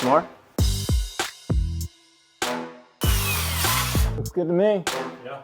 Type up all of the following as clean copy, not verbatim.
more? Looks good to me. Yeah.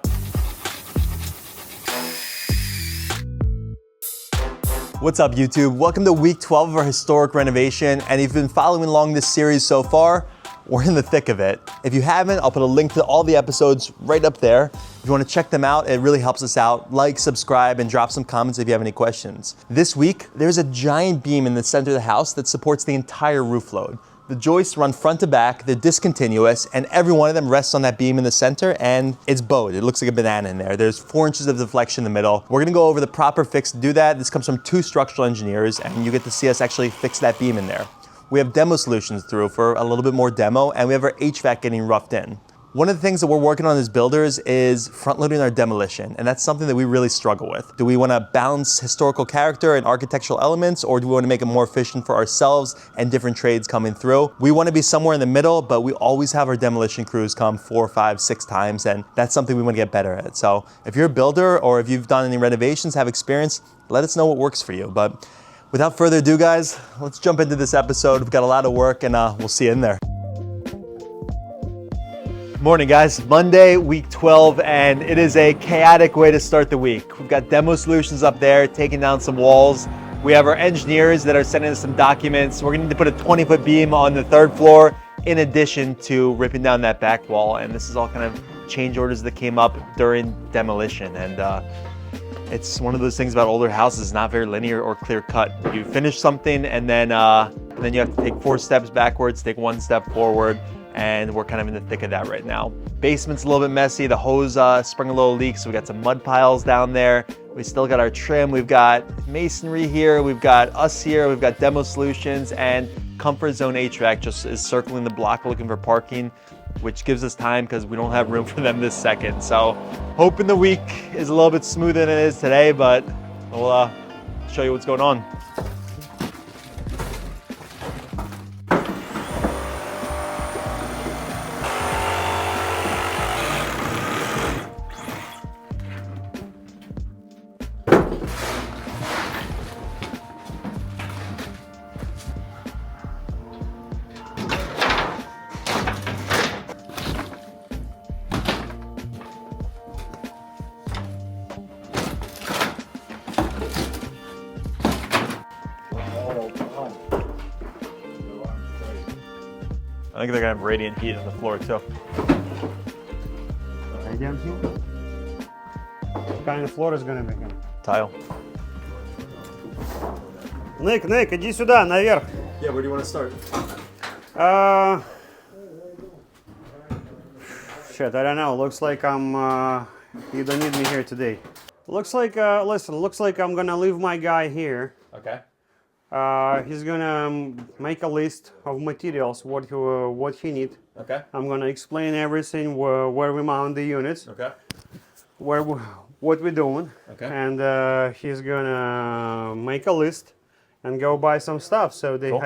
What's up, YouTube? Welcome to week 12 of our historic renovation. And if you've been following along this series so far, we're in the thick of it. If you haven't, I'll put a link to all the episodes right up there. If you want to check them out, it really helps us out. Like, subscribe, and drop some comments if you have any questions. This week, there's a giant beam in the center of the house that supports the entire roof load. The joists run front to back, they're discontinuous, and every one of them rests on that beam in the center, and it's bowed. It looks like a banana in there. There's 4 inches of deflection in the middle. We're gonna go over the proper fix to do that. This comes from 2 structural engineers, and you get to see us actually fix that beam in there. We have demo solutions through for a little bit more demo, and we have our HVAC getting roughed in. One of the things that we're working on as builders is front-loading our demolition, and that's something that we really struggle with. Do we want to balance historical character and architectural elements, or do we want to make it more efficient for ourselves and different trades coming through? We want to be somewhere in the middle, but we always have our demolition crews come 4, 5, 6 times, and that's something we want to get better at. So if you're a builder or if you've done any renovations, have experience, let us know what works for you. But without further ado, guys, let's jump into this episode. We've got a lot of work, and we'll see you in there. Morning, guys. Monday, week 12, and it is a chaotic way to start the week. We've got demo solutions up there, taking down some walls. We have our engineers that are sending us some documents. We're gonna need to put a 20-foot beam on the 3rd floor in addition to ripping down that back wall. And this is all kind of change orders that came up during demolition. And it's one of those things about older houses, not very linear or clear cut. You finish something and then you have to take 4 steps backwards, take 1 step forward. And we're kind of in the thick of that right now. Basement's a little bit messy. The hose sprung a little leak, so we got some mud piles down there. We still got our trim. We've got masonry here. We've got us here. We've got demo solutions, and Comfort Zone HVAC just is circling the block looking for parking, which gives us time because we don't have room for them this second. So hoping the week is a little bit smoother than it is today, but we'll show you what's going on. I think they're gonna have radiant heat on the floor too. Radiant heat? What kind of floor is gonna be here? Tile. Nick, иди сюда, наверх. Yeah, where do you want to start? Shit, I don't know. Looks like you don't need me here today. Looks like, looks like I'm gonna leave my guy here. Okay. He's gonna make a list of materials, what he need. Okay. I'm gonna explain everything, where we mount the units, Okay. what we're doing. Okay. And he's gonna make a list and go buy some stuff. So they Cool.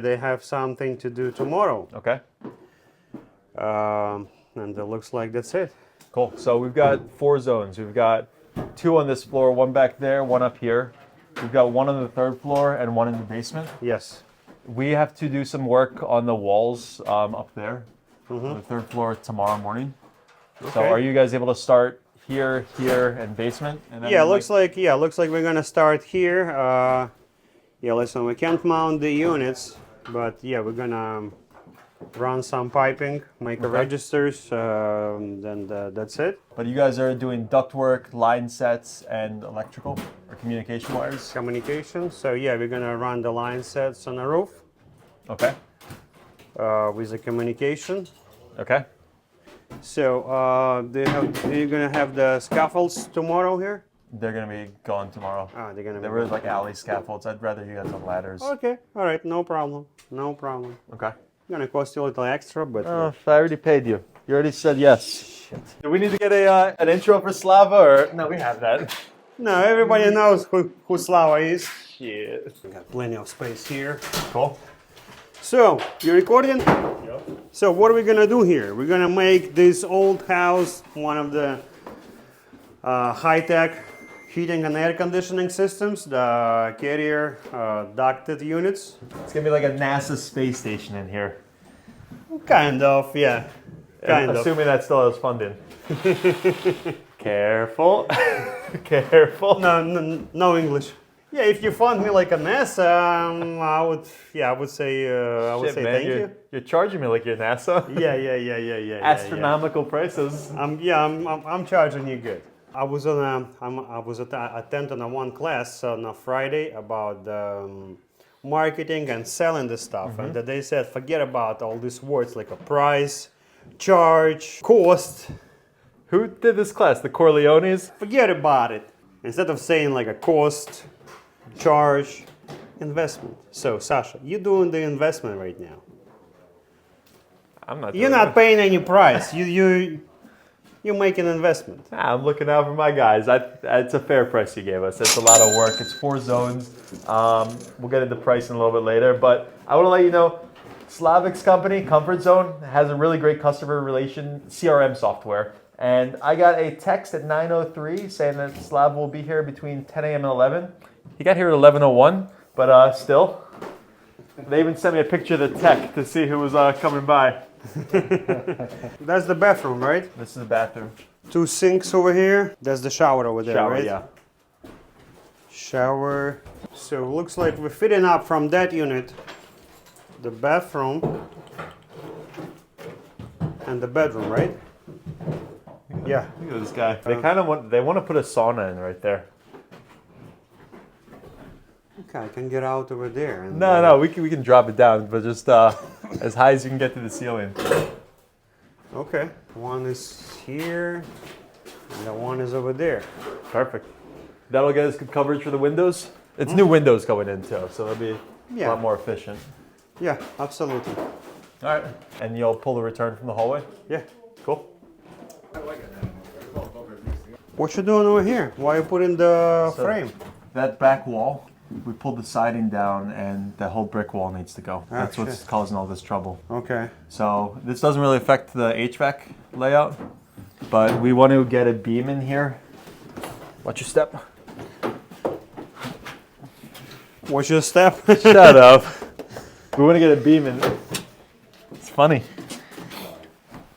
they have something to do tomorrow. Okay. And it looks like that's it. Cool. So we've got 4 zones. We've got 2 on this floor, 1 back there, 1 up here. We've got 1 on the 3rd floor and 1 in the basement. Yes. We have to do some work on the walls up there on the 3rd floor tomorrow morning. So Okay. are you guys able to start here, and basement? And then Looks like we're gonna start here. Listen, we can't mount the units, but we're gonna run some piping, make Okay. registers, and that's it. But you guys are doing ductwork, line sets, and electrical or communication wires? Communication. So we're gonna run the line sets on the roof Okay. with the communication. Okay. So you're gonna have the scaffolds tomorrow here. They're gonna be gone tomorrow. They're gonna They be were like alley scaffolds. I'd rather you guys on ladders. okay. All right, no problem. Okay. Gonna cost you a little extra, but Oh, I already paid you. You already said yes. Shit. Do we need to get an intro for Slava, or no? We have that. no, everybody knows who Slava is. Shit. We got plenty of space here. Cool. So, you recording? Yep. So what are we gonna do here? We're gonna make this old house one of the high-tech heating and air conditioning systems, the Carrier ducted units. It's gonna be like a NASA space station in here. Kind of, yeah. Kind of. Assuming that still has funding. Careful. Careful. No English. Yeah, if you fund me like a mess, I would say Shit, man, thank you. You're charging me like you're NASA. Yeah. Astronomical prices. I'm charging you good. I was attending one class on a Friday about marketing and selling the stuff, and they said forget about all these words like a price, charge, cost. Who did this class? The Corleones? Forget about it. Instead of saying like a cost, charge, investment. So Sasha, you're doing the investment right now. I'm not. You're not paying any price. You make an investment. I'm looking out for my guys. It's a fair price you gave us. It's a lot of work. It's 4 zones. We'll get into pricing a little bit later, but I want to let you know, Slavic's company, Comfort Zone, has a really great customer relation CRM software. And I got a text at 9:03 saying that Slav will be here between 10 a.m. and 11. He got here at 11:01, but still. They even sent me a picture of the tech to see who was coming by. That's the bathroom, right? This is the bathroom. 2 sinks over here. That's the shower over there, Shower, right? yeah. Shower. So looks like we're fitting up from that unit the bathroom and the bedroom, right? Yeah. Look at this guy. They want to put a sauna in right there. Okay, I can get out over there. And, No, we can drop it down, but just as high as you can get to the ceiling. Okay, one is here, and the one is over there. Perfect. That'll get us good coverage for the windows. It's new windows going in too, so it'll be a lot more efficient. Yeah, absolutely. All right. And you'll pull the return from the hallway? Yeah. Cool. What you doing over here? Why you putting the frame? That back wall, we pulled the siding down and the whole brick wall needs to go. That's what's causing all this trouble. Okay. So this doesn't really affect the HVAC layout, but we want to get a beam in here. Watch your step. What's your step? Shut up. We want to get a beam in. It's funny.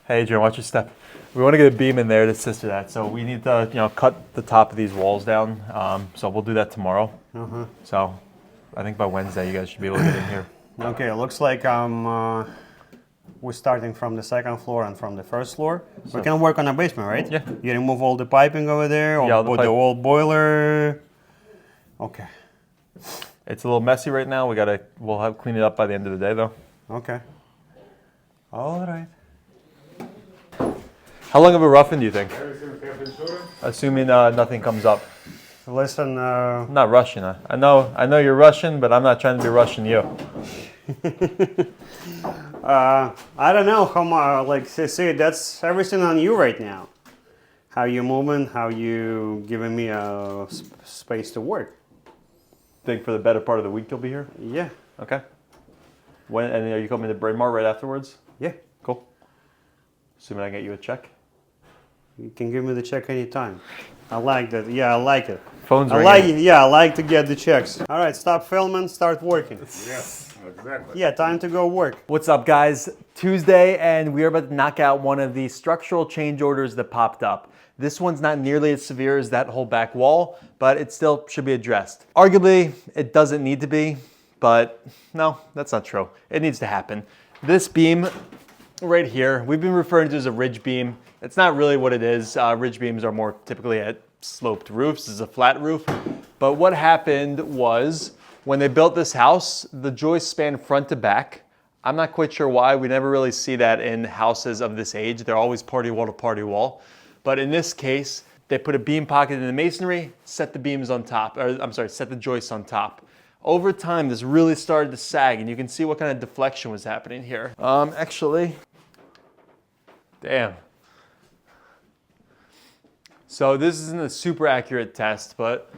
Hey, Adrian, watch your step. We want to get a beam in there to assist with that. So we need to, cut the top of these walls down. So we'll do that tomorrow. So I think by Wednesday, you guys should be able to get in here. Okay, it looks like we're starting from the second floor and from the first floor. We can work on a basement, right? Yeah. You remove all the piping over there, or put the old boiler. Okay. It's a little messy right now. We'll have clean it up by the end of the day, though. Okay. All right. How long of a roughing do you think? Assuming nothing comes up. Listen. I'm not rushing. I know you're rushing, but I'm not trying to be rushing you. I don't know how much. Say that's everything on you right now. How you moving? How you giving me a space to work? Think for the better part of the week you'll be here? Yeah. Okay. When and are you coming to Braemar right afterwards? Yeah. Cool. Assuming I get you a check. You can give me the check anytime. I like that. Yeah, I like it. Phone's ringing. I like to get the checks. All right, stop filming, start working. Yes, exactly. Yeah, time to go work. What's up, guys? Tuesday, and we are about to knock out one of the structural change orders that popped up. This one's not nearly as severe as that whole back wall, but it still should be addressed. Arguably, it doesn't need to be, but no, that's not true. It needs to happen. This beam right here, we've been referring to as a ridge beam. It's not really what it is. Ridge beams are more typically at sloped roofs. This is a flat roof. But what happened was when they built this house, the joists span front to back. I'm not quite sure why. We never really see that in houses of this age. They're always party wall to party wall. But in this case, they put a beam pocket in the masonry, set the beams on top, set the joists on top. Over time, this really started to sag, and you can see what kind of deflection was happening here. Damn. So this isn't a super accurate test, but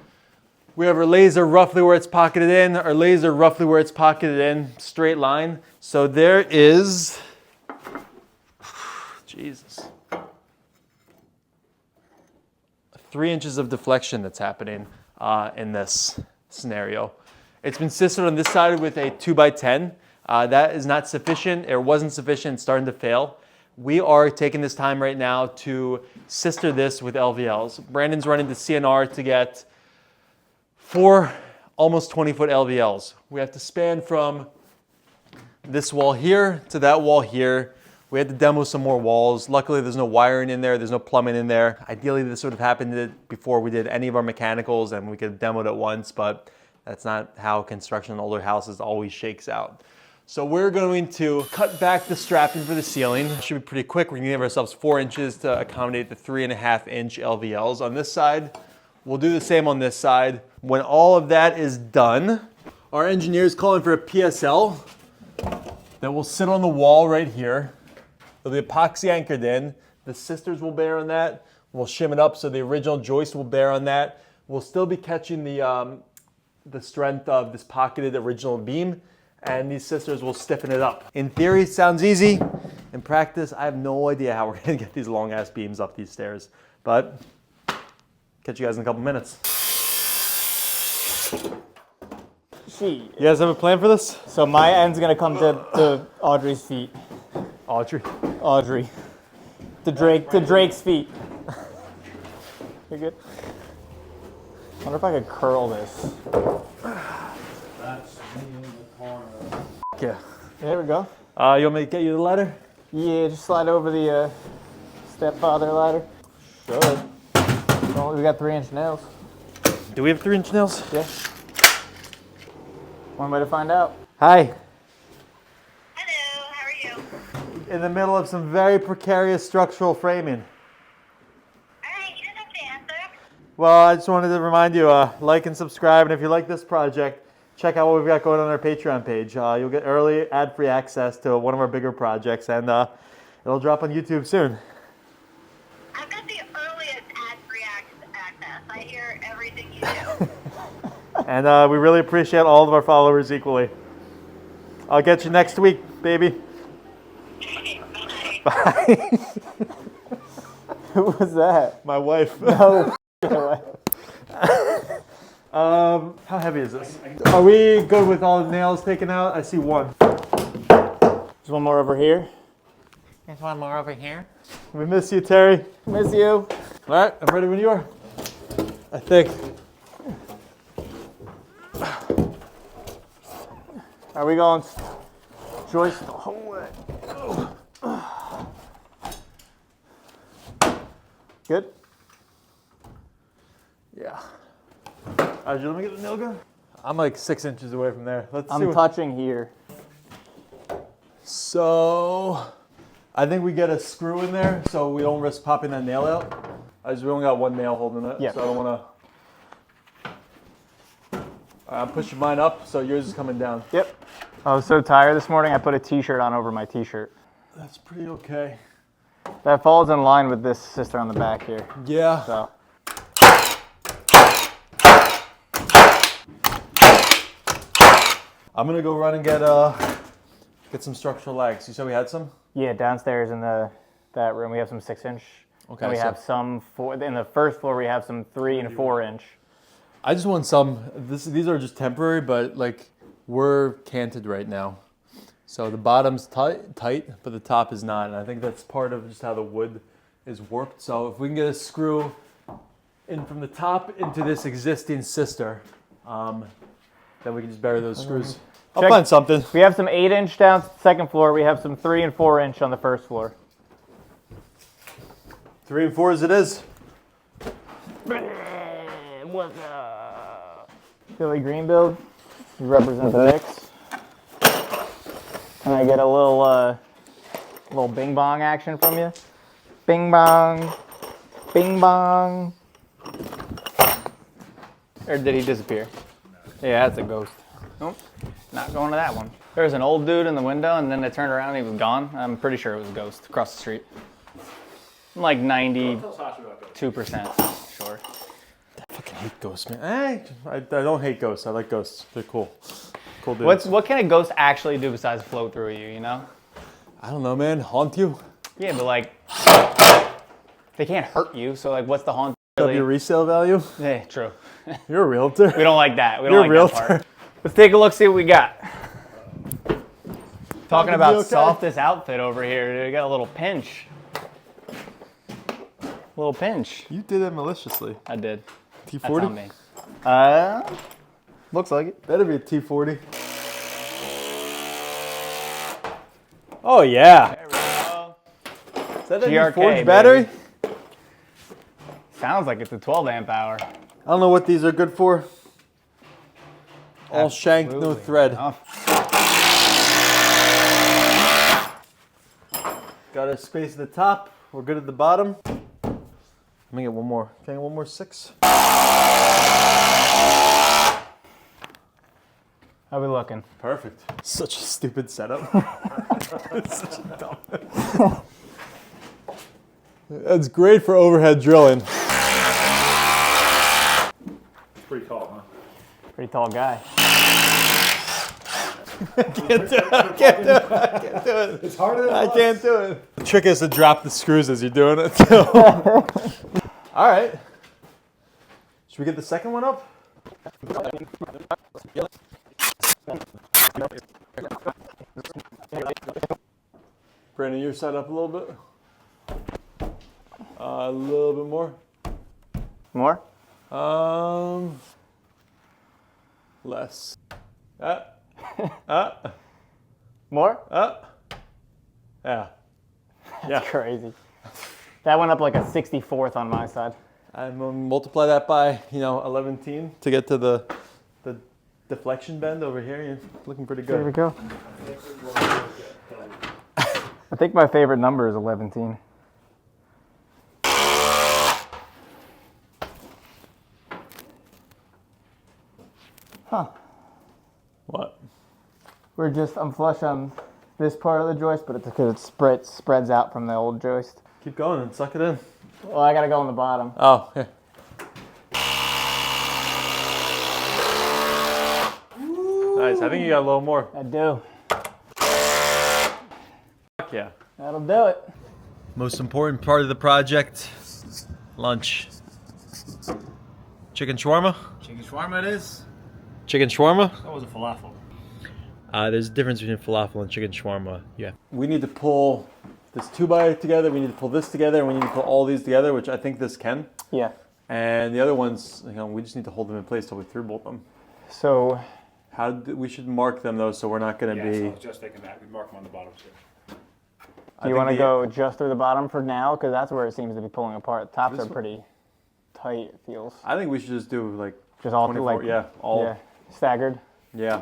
we have our laser roughly where it's pocketed in, our laser roughly where it's pocketed in, straight line. So there is, Jesus, 3 inches of deflection that's happening in this scenario. It's been sisted on this side with a 2x10. That is not sufficient. It wasn't sufficient. It's starting to fail. We are taking this time right now to sister this with LVLs. Brandon's running the CNR to get 4 almost 20-foot LVLs. We have to span from this wall here to that wall here. We had to demo some more walls. Luckily, there's no wiring in there. There's no plumbing in there. Ideally, this would have happened before we did any of our mechanicals and we could have demoed it once, but that's not how construction in older houses always shakes out. So we're going to cut back the strapping for the ceiling. It should be pretty quick. We're gonna give ourselves 4 inches to accommodate the 3.5-inch LVLs on this side. We'll do the same on this side. When all of that is done, our engineer is calling for a PSL that will sit on the wall right here. It'll be epoxy anchored in. The sisters will bear on that. We'll shim it up so the original joist will bear on that. We'll still be catching the strength of this pocketed original beam, and these sisters will stiffen it up. In theory, it sounds easy. In practice, I have no idea how we're gonna get these long ass beams up these stairs, but catch you guys in a couple minutes. She. You guys have a plan for this? So my end's gonna come to Audrey's feet. Audrey. To Drake's feet. You're good? I wonder if I could curl this. Yeah. There we go. You want me to get you the ladder? Yeah, just slide over the stepfather ladder. Sure. Well, we got 3-inch nails. Do we have 3-inch nails? Yeah. One way to find out. Hi. Hello, how are you? In the middle of some very precarious structural framing. Alright, you don't have to answer. Well, I just wanted to remind you, like and subscribe, and if you like this project, check out what we've got going on our Patreon page. You'll get early ad-free access to one of our bigger projects, and it'll drop on YouTube soon. I've got the earliest ad-free access. I hear everything you do. And we really appreciate all of our followers equally. I'll get you next week, baby. Bye. Bye. Who was that? My wife. No. How heavy is this? Are we good with all the nails taken out? I see one. There's one more over here. There's one more over here. We miss you, Terry. Miss you. All right, I'm ready when you are. I think. Are we going joist the whole way? Good? Yeah. Let me get the nail gun. I'm like 6 inches away from there. Let's see. I'm touching here. So, I think we get a screw in there so we don't risk popping that nail out. We only got one nail holding it, Yeah. so I don't want to. I'm pushing mine up, so yours is coming down. Yep. I was so tired this morning, I put a t-shirt on over my t-shirt. That's pretty okay. That falls in line with this sister on the back here. Yeah. So. I'm gonna go run and get some structural lags. You said we had some? Yeah, downstairs in that room we have some 6-inch. Okay. And we have some in the first floor we have some 3 and 4-inch. I just want some. These are just temporary, but like we're canted right now, so the bottom's tight, but the top is not, and I think that's part of just how the wood is warped. So if we can get a screw in from the top into this existing sister, then we can just bury those screws. I'll find something. We have some 8-inch down second floor. We have some 3 and 4-inch on the first floor. 3 and 4 as it is. What's up? Philly Greenbuild, you represent the Knicks. Can I get a little bing bong action from you? Bing bong, bing bong. Or did he disappear? Yeah, that's a ghost. Nope, not going to that one. There was an old dude in the window, and then they turned around and he was gone. I'm pretty sure it was a ghost across the street. I'm like 92% sure. I fucking hate ghosts, man. I don't hate ghosts. I like ghosts. They're cool. Cool dudes. What can a ghost actually do besides float through you, you know? I don't know, man. Haunt you? Yeah, but like, they can't hurt you, so like, what's the haunt? Up Really? your resale value? Yeah, true. You're a realtor. We don't like that. We You're don't a like that realtor. part. Let's take a look, see what we got. Talking Gonna be about okay. softest outfit over here, dude. You got a little pinch. Little pinch. You did it maliciously. I did. T40? That's on me. Looks like it. Better be a T40. Oh, yeah. There we go. Is that a GRK, Forge battery? baby. Sounds like it's a 12 amp hour. I don't know what these are good for. All shanked, no Absolutely. thread. Oh, Got a space at the top. We're good at the bottom. Let me get one more. Can I get one more 6? how we looking? Perfect. Such a stupid setup. Such a dumb. That's great for overhead drilling. Pretty tall, huh? Pretty tall guy. It's harder than I can't do it. The trick is to drop the screws as you're doing it. Too. All right. Should we get the second one up? Brandon, your side up a little bit. A little bit more. More? Less. More? Yeah. That's crazy. That went up like a 64th on my side. I'm gonna multiply that by 11 to get to the deflection bend over here. You're looking pretty good. There we go. I think my favorite number is 11. Huh. What? I'm flush on this part of the joist, but it's because it spreads out from the old joist. Keep going and suck it in. Well, I gotta go on the bottom. Oh, here. Nice. I think you got a little more. I do. Fuck yeah. That'll do it. Most important part of the project, lunch. Chicken shawarma? Chicken shawarma it is. Chicken shawarma? That was a falafel. There's a difference between falafel and chicken shawarma. Yeah. We need to pull this 2x together, we need to pull this together, and we need to pull all these together, which I think this can. Yeah. And the other ones, we just need to hold them in place till we through-bolt them. So, We should mark them though, so we're not going to Yeah, so I be. was just thinking that. We mark them on the bottom too. do you want to go just through the bottom for now? Because that's where it seems to be pulling apart. The tops are pretty tight, it feels. I think we should just do like Just all 24. like, Yeah, all. yeah, staggered. Yeah.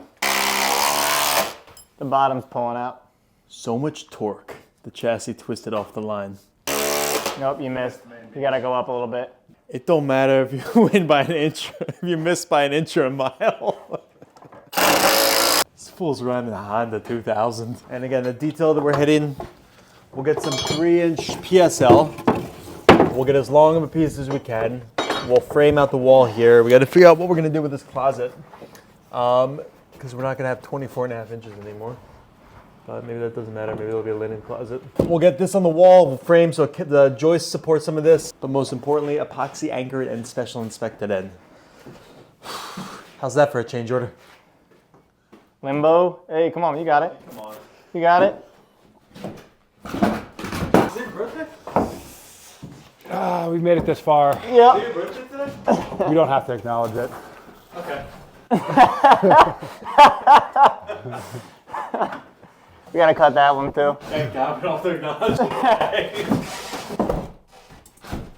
The bottom's pulling out. So much torque. The chassis twisted off the line. Nope, you missed. You gotta go up a little bit. It don't matter if you win by an inch, if you miss by an inch or a mile. This fool's running a Honda 2000. And again, the detail that we're hitting, we'll get some 3-inch PSL. We'll get as long of a piece as we can. We'll frame out the wall here. We got to figure out what we're going to do with this closet. Because we're not going to have 24.5 inches anymore. But maybe that doesn't matter. Maybe it'll be a linen closet. We'll get this on the wall. We'll frame so the joists support some of this. But most importantly, epoxy anchored and special inspected in. How's that for a change order? Limbo. Hey, come on, you got it. Come on. You got it. Is it your birthday? We made it this far. Yep. Is it your birthday today? We don't have to acknowledge it. Okay. We gotta cut that one too. Thank God, we don't have to acknowledge it.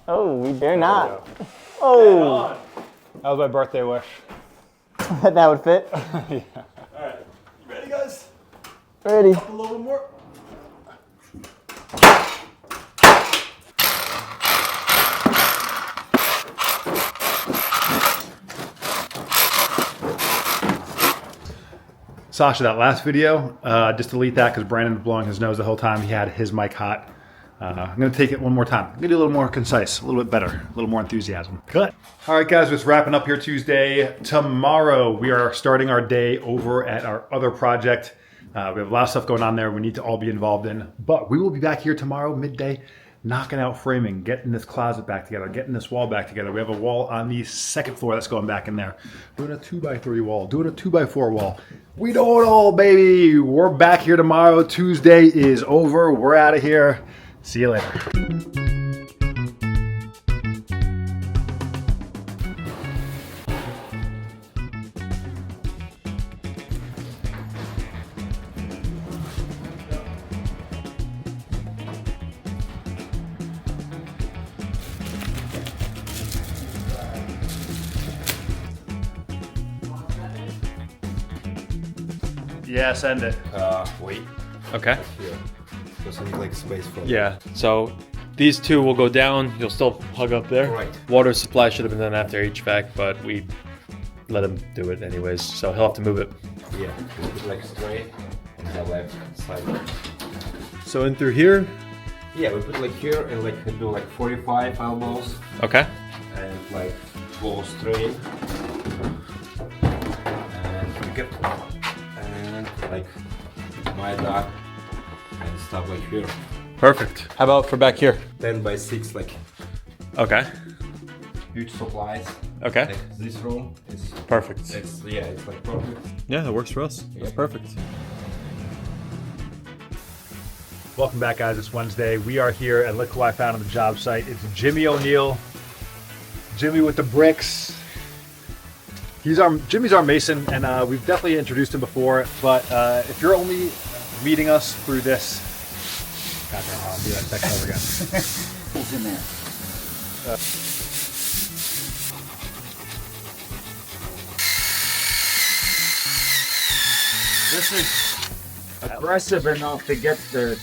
Oh, we dare not. Oh, That was my birthday wish. that would fit. Alright, you ready guys? Ready. A little bit more. Sasha, that last video, just delete that because Brandon was blowing his nose the whole time. He had his mic hot. I'm going to take it one more time. I'm going to do a little more concise, a little bit better, a little more enthusiasm. Cut. All right, guys, just wrapping up here Tuesday. Tomorrow, we are starting our day over at our other project. We have a lot of stuff going on there we need to all be involved in. But we will be back here tomorrow, midday, knocking out framing, getting this closet back together, getting this wall back together. We have a wall on the second floor that's going back in there. Doing a 2x3 wall, doing a 2x4 wall. We know it all, baby. We're back here tomorrow. Tuesday is over. We're out of here. See you later. Yeah, send it. Wait. Okay. Here. Because I need like space for Yeah. So these two will go down. You'll still plug up there. Right. Water supply should have been done after HVAC, but we let him do it anyways. So he'll have to move it. Yeah. We put like straight on the left side. So in through here. Yeah, we put like here and like we do like 45 elbows Okay. and like go straight. And we get and like my dog and stuff like here. Perfect. How about for back here? 10 by 6 like Okay. huge supplies. Okay. Like this room is Perfect. it's like perfect. Yeah, that works for us. That's perfect. Welcome back, guys. It's Wednesday. We are here at Look Who I Found on the job site. It's Jimmy O'Neill. Jimmy with the bricks. Jimmy's our mason, and we've definitely introduced him before. But if you're only meeting us through this, goddamn, I'll do that section over again. Who's in there? This is aggressive enough to get the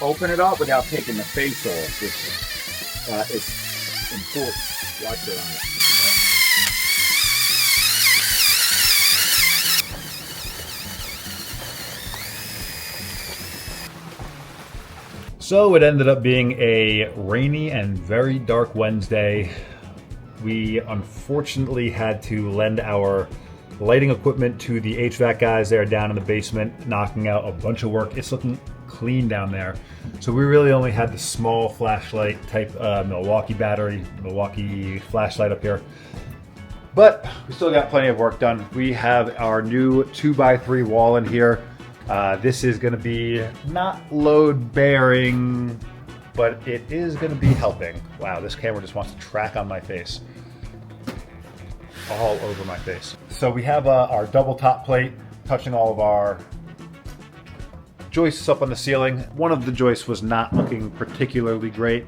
open it up without taking the face off, which is important. Watch it on it. So it ended up being a rainy and very dark Wednesday. We unfortunately had to lend our lighting equipment to the HVAC guys there down in the basement, knocking out a bunch of work. It's looking clean down there. So we really only had the small flashlight type Milwaukee flashlight up here. But we still got plenty of work done. We have our new 2x3 wall in here. This is going to be not load bearing, but it is going to be helping. Wow, this camera just wants to track on my face. All over my face. So we have our double top plate touching all of our joists up on the ceiling. One of the joists was not looking particularly great,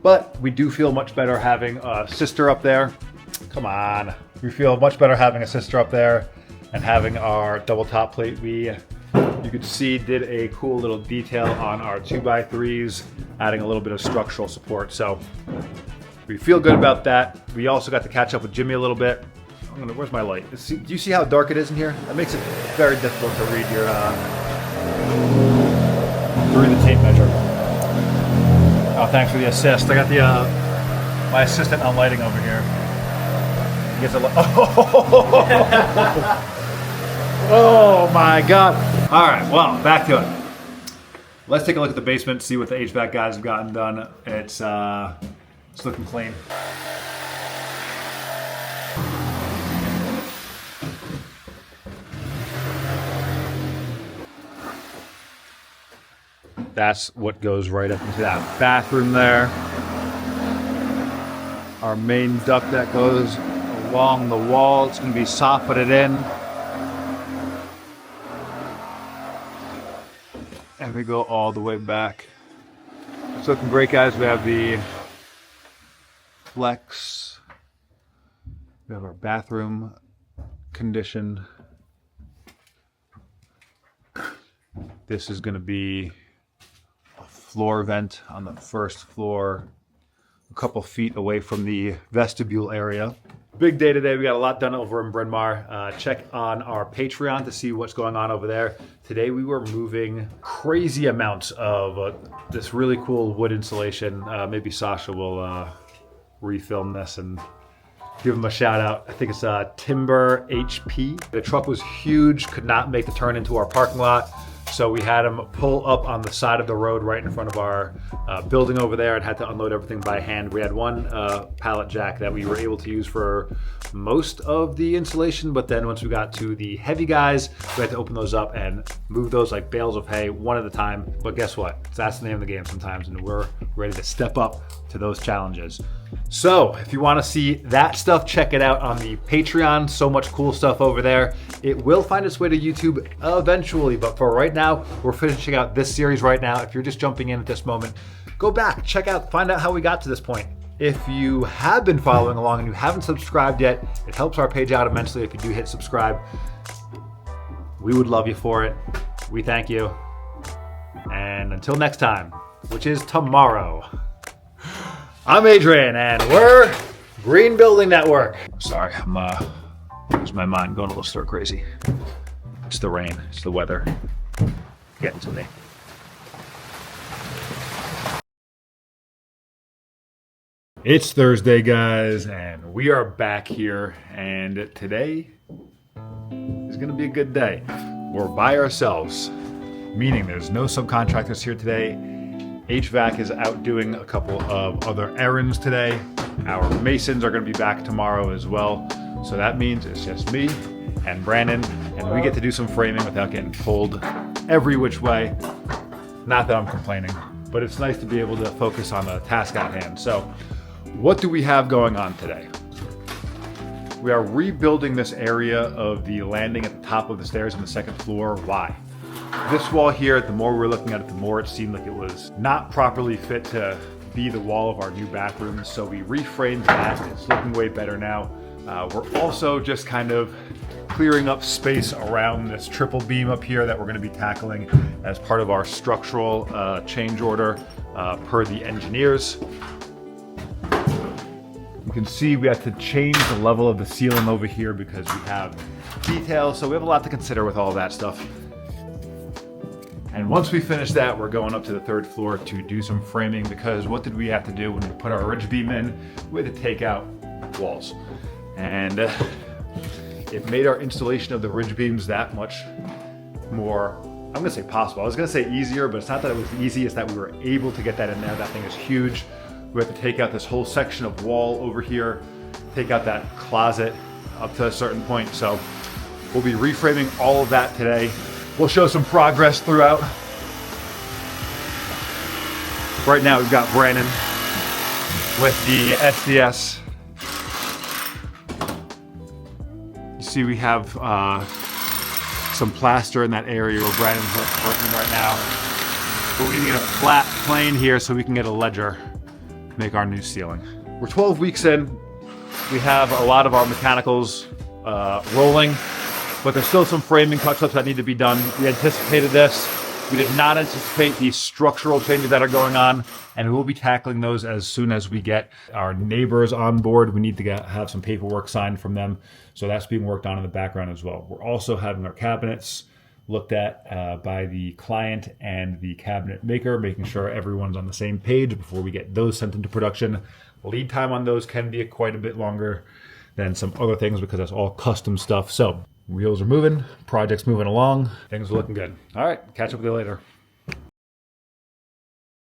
but we do feel much better having a sister up there. Come on. We feel much better having a sister up there and having our double top plate. You could see did a cool little detail on our 2x3s, adding a little bit of structural support. So we feel good about that. We also got to catch up with Jimmy a little bit. Where's my light? Do you see how dark it is in here? That makes it very difficult to read your through the tape measure. Oh, thanks for the assist. I got the my assistant on lighting over here. He gets a oh my God! All right, well, back to it. Let's take a look at the basement, see what the HVAC guys have gotten done. It's looking clean. That's what goes right up into that bathroom there. Our main duct that goes along the wall, it's going to be softened in. And we go all the way back. It's looking great, guys. We have the flex. We have our bathroom condition. This is going to be a floor vent on the first floor, a couple feet away from the vestibule area. Big day today. We got a lot done over in Bryn Mawr. Check on our Patreon to see what's going on over there. Today we were moving crazy amounts of this really cool wood insulation. Maybe Sasha will refilm this and give him a shout out. I think it's Timber HP. The truck was huge, could not make the turn into our parking lot. So we had them pull up on the side of the road right in front of our building over there and had to unload everything by hand. We had one pallet jack that we were able to use for most of the installation, but then once we got to the heavy guys, we had to open those up and move those like bales of hay one at a time. But guess what? That's the name of the game sometimes, and we're ready to step up to those challenges. So if you want to see that stuff, check it out on the Patreon. So much cool stuff over there. It will find its way to YouTube eventually, but for right now, we're finishing out this series right now. If you're just jumping in at this moment, go back, check out, find out how we got to this point. If you have been following along and you haven't subscribed yet, it helps our page out immensely if you do hit subscribe. We would love you for it. We thank you. And until next time, which is tomorrow, I'm Adrian and we're Green Building Network. Sorry, I'm losing my mind, going a little stir crazy. It's the rain, it's the weather. Getting to me. It's Thursday, guys, and we are back here, and today is gonna be a good day. We're by ourselves, meaning there's no subcontractors here today. HVAC is out doing a couple of other errands today. Our masons are gonna be back tomorrow as well. So that means it's just me and Brandon, and we get to do some framing without getting pulled every which way. Not that I'm complaining, but it's nice to be able to focus on the task at hand. So what do we have going on today? We are rebuilding this area of the landing at the top of the stairs on the second floor. Why? This wall here, the more we're looking at it, the more it seemed like it was not properly fit to be the wall of our new bathroom. So we reframed that. It's looking way better now. We're also just kind of clearing up space around this triple beam up here that we're going to be tackling as part of our structural change order per the engineers. You can see we have to change the level of the ceiling over here because we have details, so we have a lot to consider with all that stuff. And once we finish that, we're going up to the third floor to do some framing, because what did we have to do when we put our ridge beam in? We had to take out walls. And it made our installation of the ridge beams that much more, I'm gonna say possible. I was gonna say easier, but it's not that it was easy, it's that we were able to get that in there. That thing is huge. We have to take out this whole section of wall over here, take out that closet up to a certain point. So we'll be reframing all of that today. We'll show some progress throughout. Right now we've got Brandon with the SDS. You see we have some plaster in that area where Brandon's working right now. But we need to get a flat plane here so we can get a ledger, make our new ceiling. We're 12 weeks in. We have a lot of our mechanicals rolling, but there's still some framing touch-ups that need to be done. We anticipated this. We did not anticipate the structural changes that are going on, and we'll be tackling those as soon as we get our neighbors on board. We need to have some paperwork signed from them, so that's being worked on in the background as well. We're also having our cabinets looked at by the client and the cabinet maker, making sure everyone's on the same page before we get those sent into production. Lead time on those can be quite a bit longer than some other things because that's all custom stuff. So wheels are moving, project's moving along, things are looking good. All right, catch up with you later.